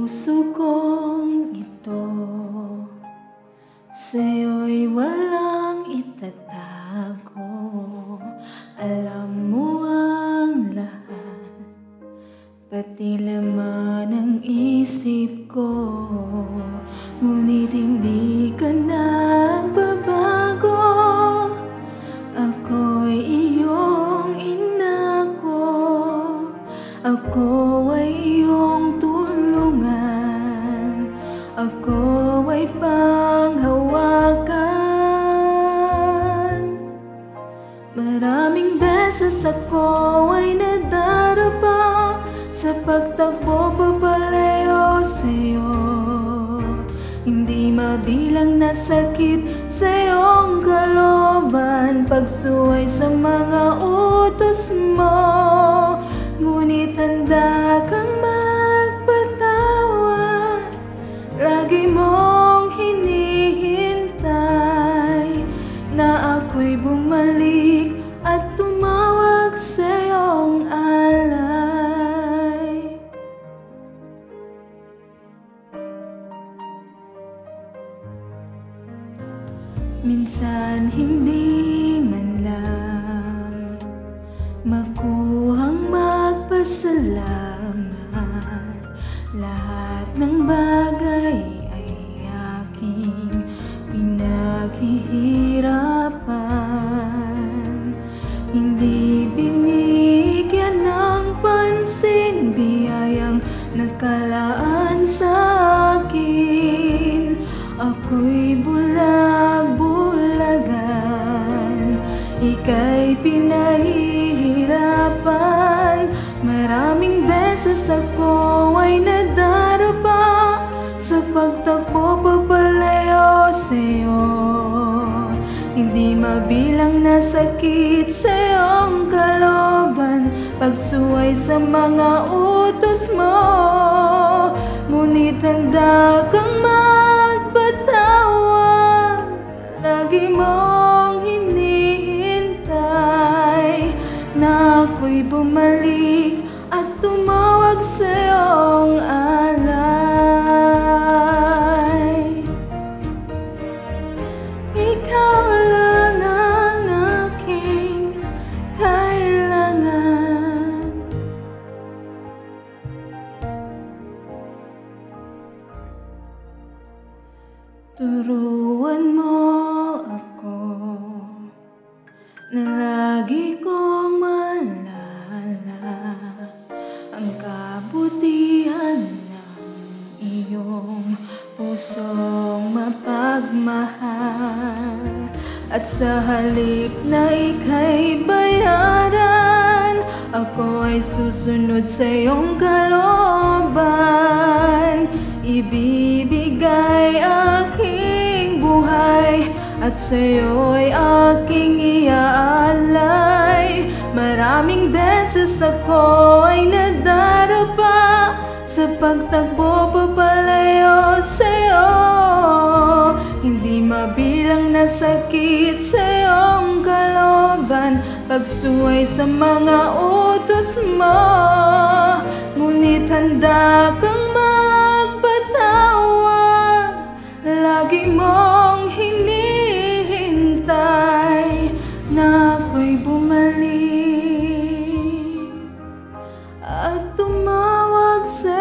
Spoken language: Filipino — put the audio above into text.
puso kong ito, sa'yo'y walang itatago. Alam mo ang lahat, pati laman ng isip ko. Ngunit hindi ka nagbabago. Ako'y iyong inako, ako ay iyong tulungan, ako ay panghawakan. Maraming beses ako ay nadarapa sa pagtakbo papalayo sa'yo. Hindi mabilang na sakit sa iyong kalooban, pagsuway sa mga utos mo. Ngunit handa kang magpatawad, lagi mong hinihintay na ako'y bumalik at tumawag sa iyong alay. Minsan hindi man lang makuhang magpasalamat, lahat ng bagay ay aking pinaghihirapan. Hindi binigyan ng pansin biyayang nakalaan sa akin. Ako'y bulag-bulagan, ika'y pinahihirapan. Maraming beses ako ay nadarapa sa pagtakbo papalayo sa'yo. Hindi mabilang na sakit sa iyong kalooban, pagsuway sa mga utos mo. Ngunit handa kang magpatawad, lagi mong hinihintay na ako'y bumalik at tumawag sa iyong alay. Ikaw lang ang aking kailangan. Turuan mo ako na lagi kong maalala ang kabutihan ng iyong pusong mapagmahal. At sa halip na ika'y bayaran, ako ay susunod sa iyong kalooban. Ibibigay aking buhay at sa'yo'y aking iaalay. Maraming beses ako ay nadarapa sa pagtakbo papalayo sa'yo. Hindi mabilang na sakit sa iyong kalooban, pagsuway sa mga utos mo. Ngunit handa kang magpatawad, lagi mong hinihintay na ako'y bumalik at tumawag sa